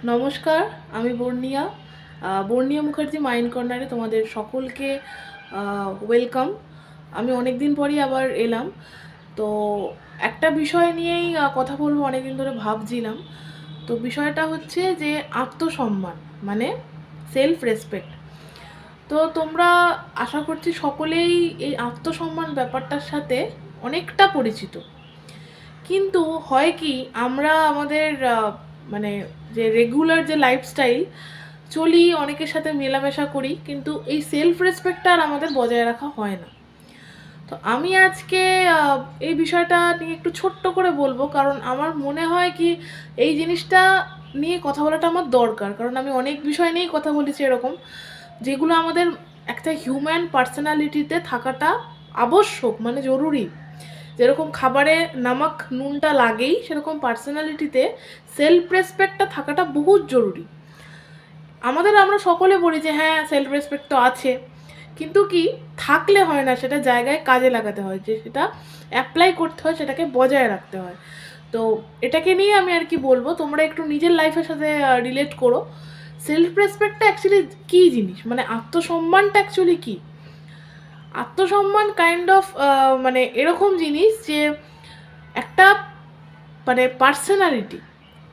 নমস্কার, আমি বর্ণিয়া। বর্ণিয়া মুখার্জি মাইন্ড কর্নারে তোমাদের সকলকে ওয়েলকাম। আমি অনেক দিন পরই আবার এলাম। তো একটা বিষয় নিয়েই কথা বলবো, অনেক দিন ধরে ভাবছিলাম। তো বিষয়টা হচ্ছে যে আত্মসম্মান, মানে সেলফ রেসপেক্ট। তো তোমরা আশা করছি সকলেই এই আত্মসম্মান ব্যাপারটার সাথে অনেকটা পরিচিত। কিন্তু হয় কি, আমরা আমাদের মানে যে রেগুলার যে লাইফস্টাইল চলি, অনেকের সাথে মেলামেশা করি, কিন্তু এই সেলফ রেসপেক্টটা আর আমাদের বজায় রাখা হয় না। তো আমি আজকে এই বিষয়টা নিয়ে একটু ছোট্ট করে বলবো, কারণ আমার মনে হয় কি এই জিনিসটা নিয়ে কথা বলাটা আমার দরকার। কারণ আমি অনেক বিষয় নিয়েই কথা বলেছি এরকম, যেগুলো আমাদের একটা হিউম্যান পার্সোনালিটিতে থাকাটা আবশ্যক, মানে জরুরি। যেরকম খাবারে নামক নুনটা লাগেই, সেরকম পার্সোনালিটিতে সেলফ রেসপেক্টটা থাকাটা বহুত জরুরি। আমরা সকলে বলি যে হ্যাঁ, সেলফ রেসপেক্ট তো আছে, কিন্তু কি থাকলে হয় না, সেটা জায়গায় কাজে লাগাতে হয়, যে সেটা অ্যাপ্লাই করতে হয়, সেটাকে বজায় রাখতে হয়। তো এটাকে নিয়ে আমি আর কি বলবো, তোমরা একটু নিজের লাইফের সাথে রিলেট করো। সেলফ রেসপেক্টটা অ্যাকচুয়ালি কী জিনিস, মানে আত্মসম্মানটা অ্যাকচুয়ালি কী? আত্মসম্মান কাইন্ড অফ মানে এরকম জিনিস যে একটা, মানে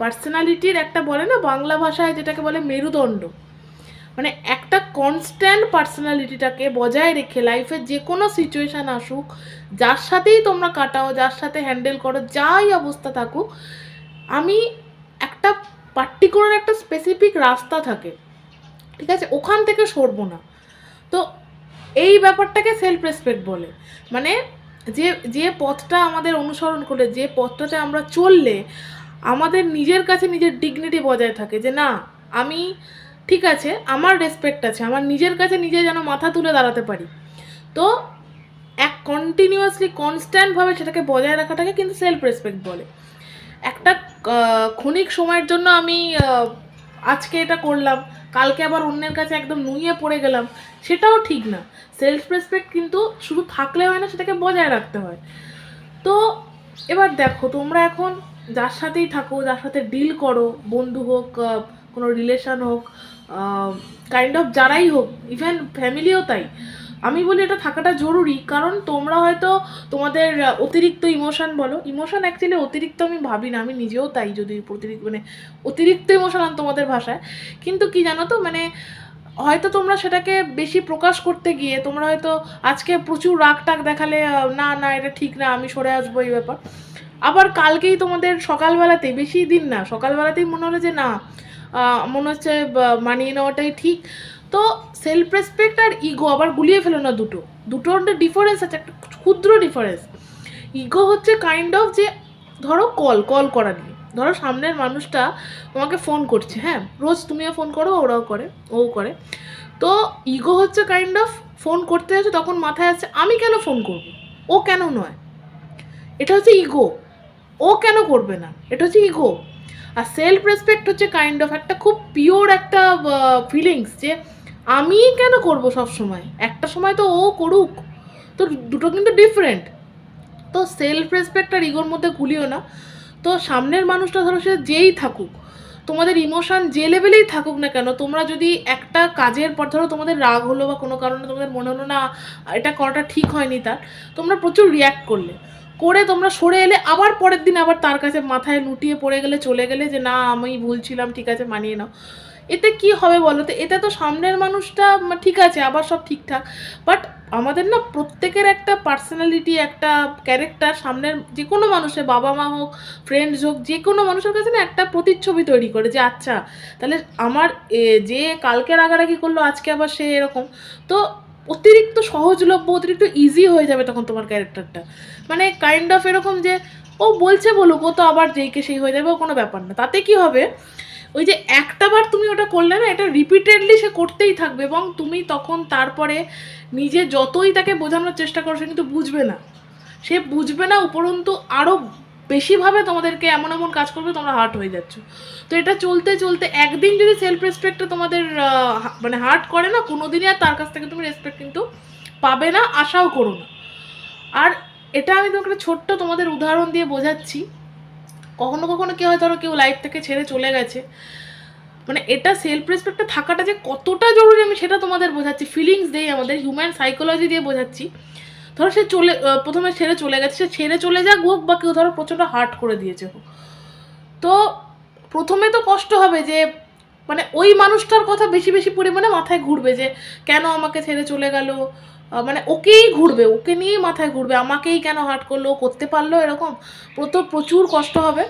পার্সোনালিটির একটা, বলে না বাংলা ভাষায় যেটাকে বলে মেরুদণ্ড, মানে একটা কনস্ট্যান্ট পার্সোনালিটিটাকে বজায় রেখে লাইফের যে কোনো সিচুয়েশান আসুক, যার সাথেই তোমরা কাটাও, যার সাথে হ্যান্ডেল করো, যাই অবস্থা থাকুক, আমি একটা পার্টিকুলার একটা স্পেসিফিক রাস্তা থাকে, ঠিক আছে, ওখান থেকে সরবো না। তো এই ব্যাপারটাকে সেলফ রেসপেক্ট বলে। মানে যে যে পথটা আমাদের অনুসরণ করে, যে পথটাতে আমরা চললে আমাদের নিজের কাছে নিজের ডিগনিটি বজায় থাকে, যে না, আমি ঠিক আছে, আমার রেসপেক্ট আছে, আমার নিজের কাছে নিজে যেন মাথা তুলে দাঁড়াতে পারি। তো এক কন্টিনিউয়াসলি কনস্ট্যান্টভাবে সেটাকে বজায় রাখাটাকে কিন্তু সেলফ রেসপেক্ট বলে। একটা ক্ষণিক সময়ের জন্য আমি আজকে এটা করলাম, কালকে আবার অন্যের কাছে একদম নুইয়ে পড়ে গেলাম, সেটাও ঠিক না। সেলফ রেসপেক্ট কিন্তু শুধু থাকলে হয় না, সেটাকে বজায় রাখতে হয়। তো এবার দেখো, তোমরা এখন যার সাথেই থাকো, যার সাথে ডিল করো, বন্ধু হোক, কোনো রিলেশন হোক, কাইন্ড অফ যারাই হোক, ইভেন ফ্যামিলিও তাই, আমি বলি এটা থাকাটা জরুরি। কারণ তোমরা হয়তো তোমাদের অতিরিক্ত ইমোশন, বলো ইমোশন অ্যাকচুয়ালি অতিরিক্ত আমি ভাবি না, আমি নিজেও তাই, যদি অতিরিক্ত মানে অতিরিক্ত ইমোশন তোমাদের ভাষায়, কিন্তু কি জানো তো, মানে হয়তো তোমরা সেটাকে বেশি প্রকাশ করতে গিয়ে তোমরা হয়তো আজকে প্রচুর রাগ টাগ দেখালে, না না এটা ঠিক না, আমি সরে আসবো এই ব্যাপার, আবার কালকেই তোমাদের সকালবেলাতেই, বেশি দিন না, সকালবেলাতেই মনে হলো যে না, মনে হচ্ছে মানিয়ে নেওয়াটাই ঠিক। তো সেলফ রেসপেক্ট আর ইগো আবার গুলিয়ে ফেলো না, দুটোর ডিফারেন্স আছে, একটা ক্ষুদ্র ডিফারেন্স। ইগো হচ্ছে কাইন্ড অফ যে, ধরো কল করা নিয়ে, ধরো সামনের মানুষটা তোমাকে ফোন করছে, হ্যাঁ, রোজ তুমিও ফোন করো, ওরাও করে, ও করে। তো ইগো হচ্ছে কাইন্ড অফ, ফোন করতে আছে তখন মাথায় আসছে আমি কেন ফোন করব, ও কেন নয়, এটা হচ্ছে ইগো। ও কেন করবে না, এটা হচ্ছে ইগো। আর সেলফ রেসপেক্ট হচ্ছে কাইন্ড অফ একটা খুব পিওর একটা ফিলিংস, যে আমি কেন করব সব সময়, একটা সময় তো ও করুক। তো দুটো কিন্তু ডিফারেন্ট। তো সেলফ রেসপেক্ট আর ইগোর মধ্যে গুলিও না। তো সামনের মানুষটা ধরো সে যেই থাকুক, তোমাদের ইমোশন যে লেভেলেই থাকুক না কেন, তোমরা যদি একটা কাজের পর, ধরো তোমাদের রাগ হলো বা কোনো কারণে তোমাদের মনে হলো না এটা করাটা ঠিক হয়নি, তার তোমরা প্রচুর রিয়্যাক্ট করলে, করে তোমরা সরে এলে, আবার পরের দিন আবার তার কাছে মাথায় লুটিয়ে পড়ে গেলে, চলে গেলে যে না আমি ভুল ছিলাম, ঠিক আছে মানিয়ে নাও। এতে কি হবে বলো তো? এতে তো সামনের মানুষটা ঠিক আছে, আবার সব ঠিকঠাক, বাট আমাদের না প্রত্যেকের একটা পার্সোনালিটি, একটা ক্যারেক্টার সামনের যে কোনো মানুষের, বাবা মা হোক, ফ্রেন্ডস হোক, যে কোনো মানুষের কাছে না একটা প্রতিচ্ছবি তৈরি করে, যে আচ্ছা তাহলে আমার যে কালকে রাগারাগি করলো আজকে আবার সে এরকম। তো অতিরিক্ত সহজলভ্য, অতিরিক্ত ইজি হয়ে যাবে তখন তোমার ক্যারেক্টারটা, মানে কাইন্ড অফ এরকম যে ও বলছে বলুক, ও তো আবার যেইকে সেই হয়ে যাবে, ও কোনো ব্যাপার না। তাতে কি হবে, ওই যে একটা বার তুমি ওটা করলে না, এটা রিপিটেডলি সে করতেই থাকবে, এবং তুমি তখন তারপরে নিজে যতই তাকে বোঝানোর চেষ্টা করো, সে কিন্তু বুঝবে না, সে বুঝবে না, উপরন্তু আরও বেশিভাবে তোমাদেরকে এমন এমন কাজ করবে, তোমরা হার্ট হয়ে যাচ্ছ। তো এটা চলতে চলতে একদিন যদি সেলফ রেসপেক্টটা তোমাদের মানে হার্ট করে না, কোনো দিনই আর তার কাছ থেকে তুমি রেসপেক্ট কিন্তু পাবে না, আশাও করো না। আর এটা আমি তোমাকে একটা ছোট্ট তোমাদের উদাহরণ দিয়ে বোঝাচ্ছি। কখনো কখনো কী হয়, ধরো কেউ লাইফ থেকে ছেড়ে চলে গেছে, মানে এটা সেলফ রেসপেক্টটা থাকাটা যে কতটা জরুরি আমি সেটা তোমাদের বোঝাচ্ছি, ফিলিংস দিয়ে আমাদের হিউম্যান সাইকোলজি দিয়ে বোঝাচ্ছি। ধরো সে প্রথমে ছেড়ে চলে গেছে, সে ছেড়ে চলে যাক হোক বা কেউ ধরো প্রচণ্ড হার্ট করে দিয়েছে হোক, তো প্রথমে তো কষ্ট হবে যে মানে ওই মানুষটার কথা বেশি বেশি পরিমাণে মাথায় ঘুরবে যে কেন আমাকে ছেড়ে চলে গেল, মানে ওকেই ঘুরবে, ওকে নিয়েই মাথায় ঘুরবে, আমাকেই কেন হার্ট করলো, করতে পারলো, এরকম প্রচুর কষ্ট হবে।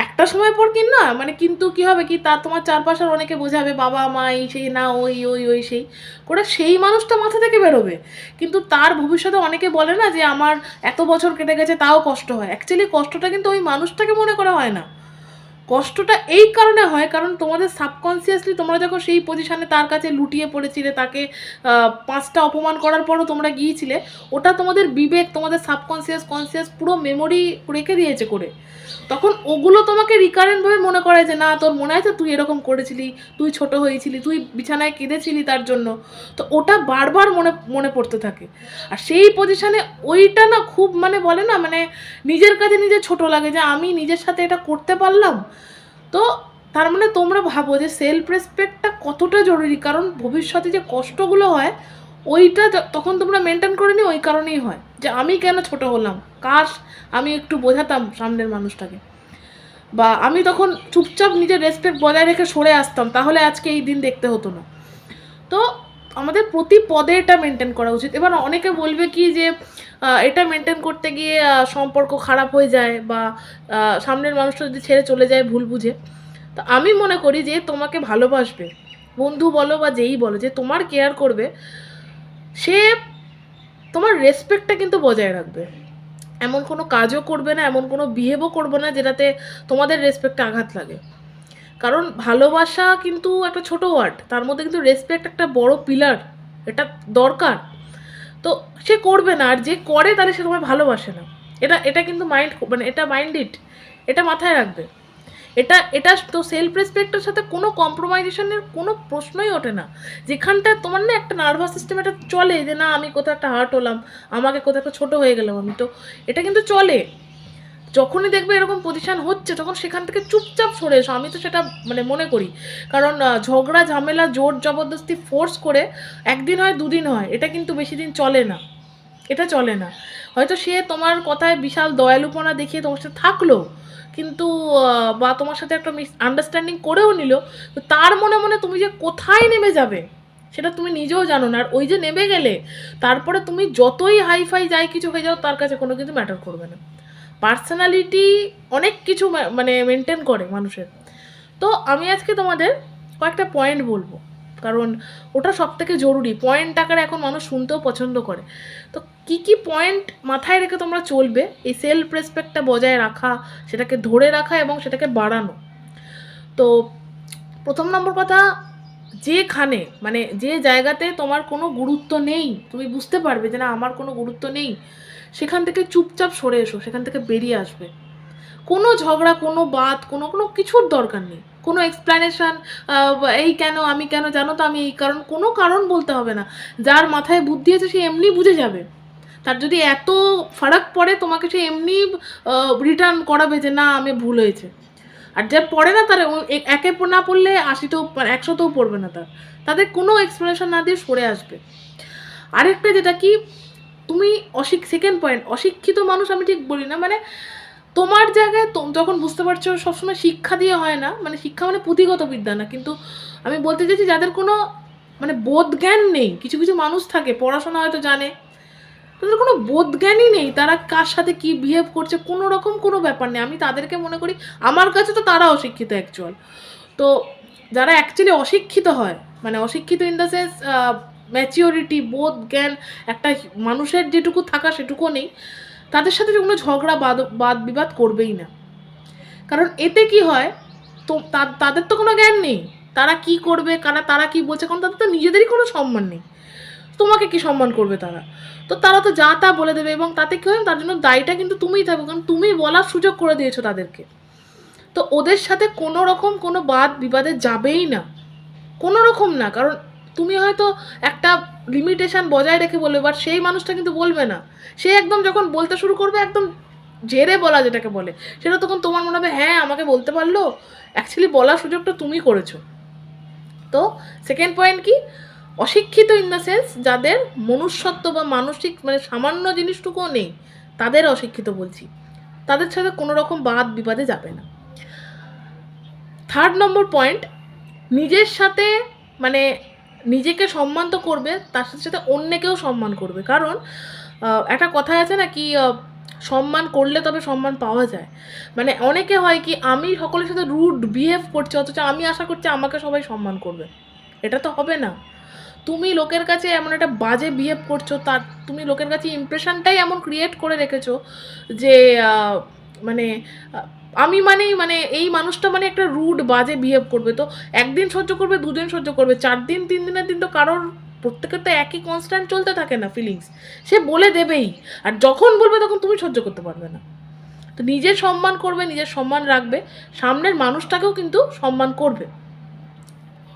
একটা সময় পর না মানে কিন্তু কি হবে কি তোমার চারপাশের অনেকে বোঝাবে বাবা মা এই সেই না ওই ওই ওই সেই করে সেই মানুষটা মাথা থেকে বেরোবে, কিন্তু তার ভবিষ্যতে অনেকে বলে না যে আমার এত বছর কেটে গেছে তাও কষ্ট হয়। অ্যাকচুয়ালি কষ্টটা কিন্তু ওই মানুষটাকে মনে করা হয় না, কষ্টটা এই কারণে হয় কারণ তোমাদের সাবকনসিয়াসলি তোমরা যখন সেই পজিশনে তার কাছে লুটিয়ে পড়েছিলে, তাকে 5টা অপমান করার পরও তোমরা গিয়েছিলে, ওটা তোমাদের বিবেক, তোমাদের কনসিয়াস পুরো মেমোরি রেখে দিয়েছে করে, তখন ওগুলো তোমাকে রিকারেন্টভাবে মনে করে যে না তোর মনে আছে তুই এরকম করেছিলি, তুই ছোট হয়েছিলি, তুই বিছানায় কেঁদেছিলি তার জন্য, তো ওটা বারবার মনে পড়তে থাকে। আর সেই পজিশনে ওইটা না খুব মানে বলে না মানে নিজের কাছে নিজে ছোট লাগে যে আমি নিজের সাথে এটা করতে পারলাম। তো তার মানে তোমরা ভাবো যে সেলফ রেসপেক্টটা কতটা জরুরি, কারণ ভবিষ্যতে যে কষ্টগুলো হয় ওইটা তখন তোমরা মেনটেন করে নি ওই কারণেই হয় যে আমি কেন ছোট হলাম, কাশ আমি একটু বোঝাতাম সামনের মানুষটাকে, বা আমি তখন চুপচাপ নিজের রেসপেক্ট বজায় রেখে সরে আসতাম, তাহলে আজকে এই দিন দেখতে হতো না। তো আমাদের প্রতি পদে এটা মেনটেন করা উচিত। এবার অনেকে বলবে কি যে এটা মেনটেন করতে গিয়ে সম্পর্ক খারাপ হয়ে যায় বা সামনের মানুষটা যদি ছেড়ে চলে যায় ভুল বুঝে, তো আমি মনে করি যে তোমাকে ভালোবাসবে, বন্ধু বলো বা যেই বলো, যে তোমার কেয়ার করবে, সে তোমার রেসপেক্টটা কিন্তু বজায় রাখবে, এমন কোনো কাজও করবে না, এমন কোনো বিহেভও করবে না যেটাতে তোমাদের রেসপেক্টে আঘাত লাগে। কারণ ভালোবাসা কিন্তু একটা ছোট ওয়ার্ড, তার মধ্যে কিন্তু রেসপেক্ট একটা বড় পিলার, এটা দরকার। তো সে করবে না, আর যে করে তাহলে সে তোমায় ভালোবাসে না। এটা কিন্তু মানে এটা মাইন্ডেড, এটা মাথায় রাখবে। এটা তো সেলফ রেসপেক্টের সাথে কোনো কম্প্রোমাইজেশনের কোনো প্রশ্নই ওঠে না। যেখানটা তোমার না একটা নার্ভাস সিস্টেম এটা চলে যে না আমি কোথাও একটা হার্ট হলাম, আমাকে কোথাও একটা ছোটো হয়ে গেলাম আমি, তো এটা কিন্তু চলে। যখনই দেখবে এরকম পজিশন হচ্ছে তখন সেখান থেকে চুপচাপ সরে এসো, আমি তো সেটা মানে মনে করি। কারণ ঝগড়া ঝামেলা জোর জবরদস্তি ফোর্স করে একদিন হয় দুদিন হয়, এটা কিন্তু বেশি দিন চলে না, এটা চলে না। হয়তো সে তোমার কথায় বিশাল দয়ালুপনা দেখিয়ে তোমার সাথে থাকলো, কিন্তু বা তোমার সাথে একটা আন্ডারস্ট্যান্ডিং করেও নিল, তো তার মনে মনে তুমি যে কোথায় নেমে যাবে সেটা তুমি নিজেও জানো না। আর ওই যে নেমে গেলে তারপরে তুমি যতই হাইফাই যাই কিছু হয়ে যাও তার কাছে কোনো কিছু ম্যাটার করবে না। পার্সোনালিটি অনেক কিছু মানে মেনটেন করে মানুষের। তো আমি আজকে তোমাদের কয়েকটা পয়েন্ট বলবো, কারণ ওটা সব থেকে জরুরি, পয়েন্ট আকারে এখন মানুষ শুনতেও পছন্দ করে। তো কি কি পয়েন্ট মাথায় রেখে তোমরা চলবে এই সেলফ রেসপেক্টটা বজায় রাখা, সেটাকে ধরে রাখা এবং সেটাকে বাড়ানো। তো প্রথম নম্বর কথা, যেখানে মানে যে জায়গাতে তোমার কোনো গুরুত্ব নেই, তুমি বুঝতে পারবে যে না আমার কোনো গুরুত্ব নেই, সেখান থেকে চুপচাপ সরে এসো, সেখান থেকে বেরিয়ে আসবে। কোনো ঝগড়া, কোনো বাদ, কোনো কোনো কিছুর দরকার নেই, কোনো এক্সপ্লানেশান এই কেন আমি কেন জানো তো আমি এই কোনো কারণ বলতে হবে না। যার মাথায় বুদ্ধি আছে সে এমনি বুঝে যাবে, তার যদি এত ফারাক পড়ে তোমাকে সে এমনি রিটার্ন করাবে যে না আমি ভুল হয়েছে। আর যা পড়ে না তার একে না পড়লে 80তেও 100তেও পড়বে না, তাদের কোনো এক্সপ্লেনেশন না দিয়ে সরে আসবে। আরেকটা যেটা কি, তুমি সেকেন্ড পয়েন্ট, অশিক্ষিত মানুষ আমি ঠিক বলি না, মানে তোমার জায়গায় যখন বুঝতে পারছো সবসময় শিক্ষা দিয়ে হয় না, মানে শিক্ষা মানে পুঁথিগত বিদ্যা না, কিন্তু আমি বলতে চাইছি যাদের কোনো মানে বোধ জ্ঞান নেই, কিছু কিছু মানুষ থাকে পড়াশোনা হয়তো জানে, তাদের কোনো বোধ জ্ঞানই নেই, তারা কার সাথে কি বিহেভ করছে কোনো রকম কোনো ব্যাপার নেই, আমি তাদেরকে মনে করি আমার কাছে তো তারা অশিক্ষিত অ্যাকচুয়াল। তো যারা অ্যাকচুয়ালি অশিক্ষিত হয়, মানে অশিক্ষিত ইন দ্য সেন্স ম্যাচিওরিটি বোধ জ্ঞান একটা মানুষের যেটুকু থাকা সেটুকুও নেই, তাদের সাথে কোনো ঝগড়া বাদ বিবাদ করবেই না। কারণ এতে কি হয়, তো তাদের তো কোনো জ্ঞান নেই, তারা কি করবে তারা কি বলছে, কারণ তাদের তো নিজেদেরই কোনো সম্মান নেই, তোমাকে কি সম্মান করবে তারা, তো তারা তো যা তা বলে দেবে, এবং তাতে কি হয় তার জন্য দায়টা কিন্তু তুমিই থাকবে, কারণ তুমি বলার সুযোগ করে দিয়েছো তাদেরকে। তো ওদের সাথে কোনো রকম কোনো বাদ বিবাদে যাবেই না, কোনো রকম না। কারণ তুমি হয়তো একটা লিমিটেশন বজায় রেখে বলবে, বাট সেই মানুষটা কিন্তু বলবে না, সে একদম যখন বলতে শুরু করবে একদম ঝেড়ে বলা যেটাকে বলে, সেটা তখন তোমার মনে হবে হ্যাঁ আমাকে বলতে পারলো, অ্যাকচুয়ালি বলার সুযোগটা তুমি করেছো। তো সেকেন্ড পয়েন্ট কি, অশিক্ষিত ইন দ্য সেন্স যাদের মনুষ্যত্ব বা মানসিক মানে সামান্য জিনিসটুকুও নেই, তাদের অশিক্ষিত বলছি, তাদের সাথে কোনো রকম বাদ বিবাদে যাবে না। থার্ড নম্বর পয়েন্ট, নিজের সাথে মানে নিজেকে সম্মান তো করবে, তার সাথে সাথে অন্যকেও সম্মান করবে। কারণ একটা কথা আছে না কি, সম্মান করলে তবে সম্মান পাওয়া যায়। মানে অনেকে হয় কি, আমি সকলের সাথে রুড বিহেভ করছি, অথচ আমি আশা করছি আমাকে সবাই সম্মান করবে, এটা তো হবে না। তুমি লোকের কাছে এমন একটা বাজে বিহেভ করছো, তার তুমি লোকের কাছে ইমপ্রেশনটাই এমন ক্রিয়েট করে রেখেছো যে মানে আমি মানেই মানে এই মানুষটা মানে একটা রুড বাজে বিহেভ করবে। তো একদিন সহ্য করবে, দুদিন সহ্য করবে, 4 দিন 3 দিনের দিন তো কারোর প্রত্যেকের তো একই কনস্ট্যান্ট চলতে থাকে না ফিলিংস, সে বলে দেবেই। আর যখন বলবে তখন তুমি সহ্য করতে পারবে না। তো নিজের সম্মান করবে, নিজের সম্মান রাখবে, সামনের মানুষটাকেও কিন্তু সম্মান করবে।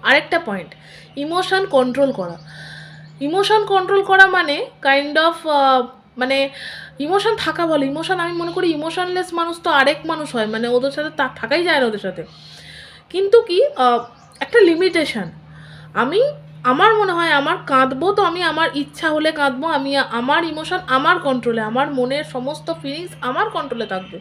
আরেকটা পয়েন্ট, ইমোশন কন্ট্রোল করা। ইমোশন কন্ট্রোল করা মানে কাইন্ড অফ মানে ইমোশন থাকা বলে, ইমোশন আমি মনে করি ইমোশনলেস মানুষ তো আরেক মানুষ হয়, মানে ওদের সাথে থাকাই যায় না ওদের সাথে। কিন্তু কি একটা লিমিটেশন। আমি আমার মনে হয় আমার কাঁদবো তো আমি আমার ইচ্ছা হলে কাঁদবো, আমি আমার ইমোশন আমার কন্ট্রোলে, আমার মনের সমস্ত ফিলিংস আমার কন্ট্রোলে থাকবে।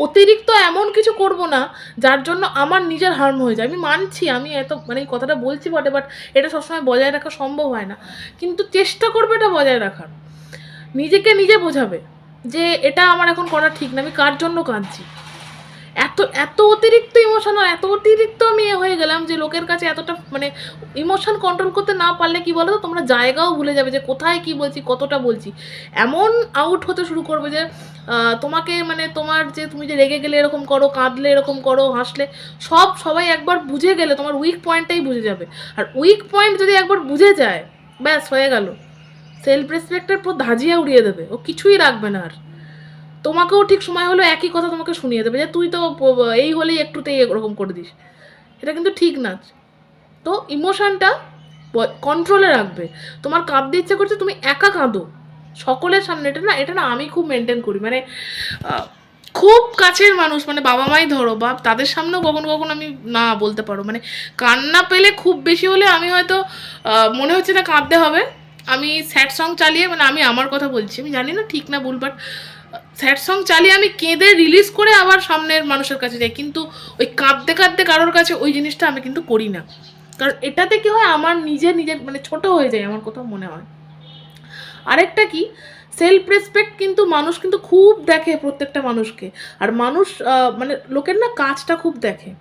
অতিরিক্ত এমন কিছু করব না যার জন্য আমার নিজের হার্ম হয়ে যায়। আমি মানছি আমি এত মানে এই কথাটা বলছি বটে, বাট এটা সবসময় বজায় রাখা সম্ভব হয় না, কিন্তু চেষ্টা করবে এটা বজায় রাখার। নিজেকে নিজে বোঝাবে যে এটা আমার এখন করা ঠিক না, আমি কার জন্য কাঁদছি। এত এত অতিরিক্ত ইমোশনাল, এত অতিরিক্ত আমি হয়ে গেলাম যে লোকের কাছে এতটা মানে ইমোশন কন্ট্রোল করতে না পারলে কি বলো তো, তোমরা জায়গাও ভুলে যাবে যে কোথায় কি বলছি, কতটা বলছি। এমন আউট হতে শুরু করবে যে তোমাকে মানে তোমার যে তুমি যে রেগে গেলে এরকম করো, কাঁদলে এরকম করো, হাসলে সবাই একবার বুঝে গেলে তোমার উইক পয়েন্টটাই বুঝে যাবে। আর উইক পয়েন্ট যদি একবার বুঝে যায়, ব্যাস হয়ে গেল, সেলফ রেসপেক্টের পুরো ধাজিয়া উড়িয়ে দেবে, ও কিছুই রাখবে না। আর তোমাকেও ঠিক সময় হলো একই কথা তোমাকে শুনিয়ে দেবে যে তুই তো এই হলেই একটুতেই এরকম করে দিস, এটা কিন্তু ঠিক না। তো ইমোশনটা কন্ট্রোলে রাখবে। তোমার কাঁদতে ইচ্ছে করছে, তুমি একা কাঁদো সকলের সামনে, এটা না আমি খুব মেনটেন করি। মানে খুব কাছের মানুষ মানে বাবা মাই ধরো, বা তাদের সামনেও কখনো কখনো আমি না বলতে পারো মানে কান্না পেলে খুব বেশি হলে আমি হয়তো মনে হচ্ছে না কাঁদতে হবে, আমি স্যাড সং চালিয়ে, মানে আমি আমার কথা বলছি, আমি জানি না ঠিক না ভুল, বাট স্যাড সং চালিয়ে আমি কেঁদে রিলিজ করে আবার সামনের মানুষের কাছে যাই। কিন্তু ওই কাঁদতে কাঁদতে কারোর কাছে ওই জিনিসটা আমি কিন্তু করি না, কারণ এটাতে কি হয় আমার নিজের মানে ছোট হয়ে যায় আমার কোথাও মনে হয়। আরেকটা কি, সেলফ রেসপেক্ট কিন্তু মানুষ কিন্তু খুব দেখে প্রত্যেকটা মানুষকে, আর মানুষ মানে লোকের না কাজটা খুব দেখে।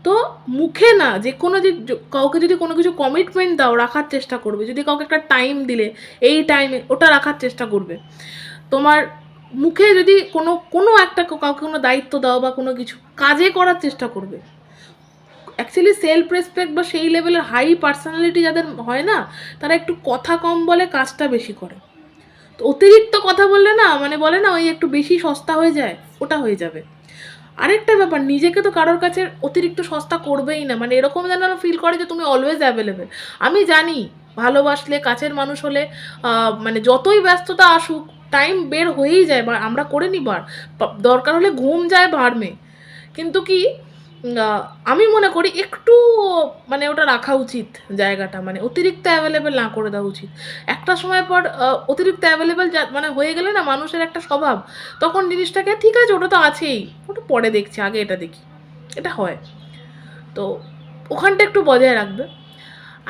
তো মুখে না যে কোনো যে কাউকে যদি কোনো কিছু কমিটমেন্ট দাও রাখার চেষ্টা করবে, যদি কাউকে একটা টাইম দিলে এই টাইমে ওটা রাখার চেষ্টা করবে। তোমার মুখে যদি কোনো একটা কাউকে কোনো দায়িত্ব দাও বা কোনো কিছু কাজে করার চেষ্টা করবে। অ্যাকচুয়ালি সেলফ রেসপেক্ট বা সেই লেভেলের হাই পার্সোনালিটি যাদের হয় না, তারা একটু কথা কম বলে, কাজটা বেশি করে। তো অতিরিক্ত কথা বললে না মানে বলে না ওই একটু বেশি সস্তা হয়ে যায়, ওটা হয়ে যাবে। আরেকটা ব্যাপার, নিজেকে তো কারোর কাছে অতিরিক্ত সস্তা করবেই না, মানে এরকম যেন ফিল করে যে তুমি অলওয়েজ অ্যাভেলেবেল। আমি জানি ভালোবাসলে কাছের মানুষ হলে মানে যতই ব্যস্ততা আসুক টাইম বের হয়েই যায়, বা আমরা করে নিই বার, দরকার হলে ঘুম যায় ভার্মে। কিন্তু কি আমি মনে করি একটু মানে ওটা রাখা উচিত জায়গাটা, মানে অতিরিক্ত অ্যাভেলেবেল না করে দেওয়া উচিত। একটা সময় পর অতিরিক্ত অ্যাভেলেবেল মানে হয়ে গেলে না মানুষের একটা স্বভাব, তখন জিনিসটাকে ঠিক আছে ওটা তো আছেই, ওটা পরে দেখছি, আগে এটা দেখি, এটা হয়। তো ওখানটা একটু বজায় রাখবে।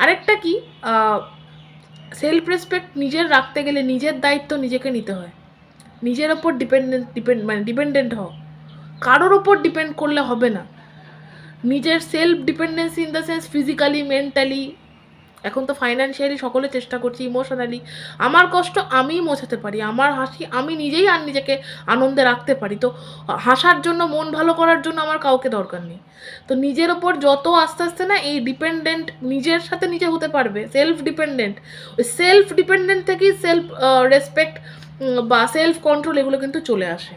আরেকটা কি, সেলফ রেসপেক্ট নিজের রাখতে গেলে নিজের দায়িত্ব নিজেকে নিতে হয়। নিজের ওপর ডিপেন্ডেন্ট হও, কারোর ওপর ডিপেন্ড করলে হবে না। নিজের self dependency in the sense physically, mentally, এখন তো ফাইন্যান্সিয়ালি সকলে চেষ্টা করছি, ইমোশনালি আমার কষ্ট আমিই মোছাতে পারি, আমার হাসি আমি নিজেই আর নিজেকে আনন্দে রাখতে পারি। তো হাসার জন্য, মন ভালো করার জন্য আমার কাউকে দরকার নেই। তো নিজের ওপর যত আস্তে আস্তে না এই ডিপেন্ডেন্ট নিজের সাথে নিজে হতে পারবে, সেলফ ডিপেন্ডেন্ট, ওই সেলফ ডিপেন্ডেন্ট থেকেই সেলফ রেসপেক্ট বা সেলফ কন্ট্রোল এগুলো কিন্তু চলে আসে,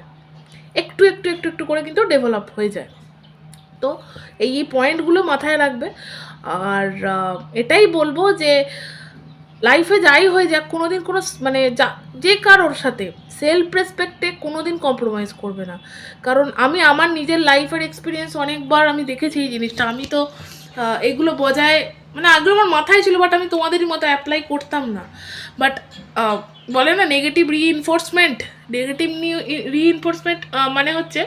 একটু একটু একটু একটু করে কিন্তু ডেভেলপ হয়ে যায়। তো এই পয়েন্টগুলো মাথায় রাখবে। আর এটাই বলবো যে লাইফে যাই হয়ে যাক কোনোদিন কোনো মানে যে কারোর সাথে সেলফ রেসপেক্টে কোনোদিন কম্প্রোমাইজ করবে না। কারণ আমি আমার নিজের লাইফের এক্সপিরিয়েন্স অনেকবার আমি দেখেছি এই জিনিসটা। আমি তো এগুলো বজায় মানে আগে আমার মাথায় ছিল, বাট আমি তোমাদেরই মতো অ্যাপ্লাই করতাম না। বাট বলে না নেগেটিভ রিইনফোর্সমেন্ট মানে হচ্ছে,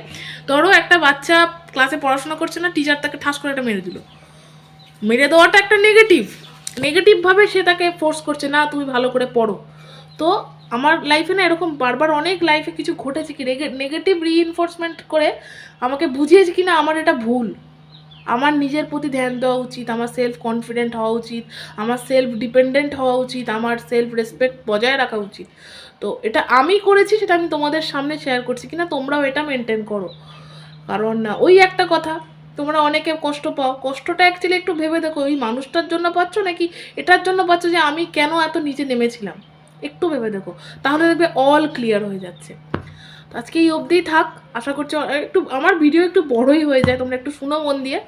ধরো একটা বাচ্চা ক্লাসে পড়াশোনা করছে না, টিচার তাকে ঠাস করে একটা মেরে দিল। মেরে দেওয়াটা একটা নেগেটিভভাবে সে তাকে ফোর্স করছে, না তুমি ভালো করে পড়ো। তো আমার লাইফে না এরকম বারবার অনেক লাইফে কিছু ঘটেছে কি নেগেটিভ রিইনফোর্সমেন্ট করে আমাকে বুঝিয়েছে কি না আমার এটা ভুল, আমার নিজের প্রতি ধ্যান দেওয়া উচিত, আমার সেলফ কনফিডেন্ট হওয়া উচিত, আমার সেলফ ডিপেন্ডেন্ট হওয়া উচিত, আমার সেলফ রেসপেক্ট বজায় রাখা উচিত। তো এটা আমি করেছি, সেটা আমি তোমাদের সামনে শেয়ার করছি, কিনা তোমরাও এটা মেনটেন করো। কারণ ওই একটা কথা, তোমরা অনেকে কষ্ট পাও, কষ্টটা অ্যাকচুয়ালি একটু ভেবে দেখো ওই মানুষটার জন্য পাচ্ছ নাকি এটার জন্য পাচ্ছ যে আমি কেন এত নিচে নেমেছিলাম, একটু ভেবে দেখো, তাহলে দেখবে অল ক্লিয়ার হয়ে যাচ্ছে। তো আজকে এই অবধিই থাক, আশা করছি একটু আমার ভিডিও একটু বড়ই হয়ে যায়, তোমরা একটু শুনো মন দিয়ে।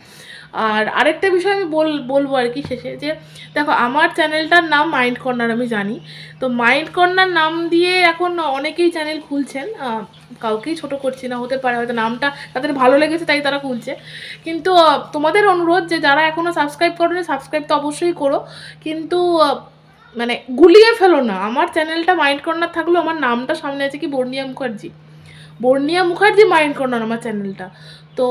আর আরেকটা বিষয় আমি বলবো আর কি শেষে, যে দেখো আমার চ্যানেলটার নাম মাইন্ড কর্নার, আমি জানি। তো মাইন্ড কর্নার নাম দিয়ে এখন অনেকেই চ্যানেল খুলছেন, কাউকেই ছোট করছি না, হতে পারে হয়তো নামটা তাদের ভালো লেগেছে তাই তারা খুলছে। কিন্তু তোমাদের অনুরোধ যে যারা এখনও সাবস্ক্রাইব করোনি, সাবস্ক্রাইব তো অবশ্যই করো, কিন্তু মানে গুলিয়ে ফেলো না। আমার চ্যানেলটা মাইন্ড কর্নার থাকলেও আমার নামটা সামনে আছে কি বর্ণিয়া মুখার্জি মাইন্ড কর্নার আমার চ্যানেলটা। তো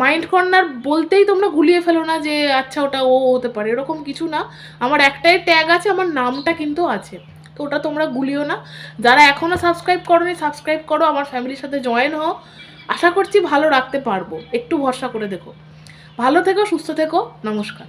মাইন্ড কর্নার বলতেই তোমরা গুলিয়ে ফেলো না যে আচ্ছা ওটা ও হতে পারে, এরকম কিছু না। আমার একটাই ট্যাগ আছে, আমার নামটা কিন্তু আছে, তো ওটা তোমরা গুলিও না। যারা এখনও সাবস্ক্রাইব করোনি সাবস্ক্রাইব করো, আমার ফ্যামিলির সাথে জয়েন হও, আশা করছি ভালো রাখতে পারবো, একটু ভরসা করে দেখো। ভালো থেকো, সুস্থ থেকো, নমস্কার।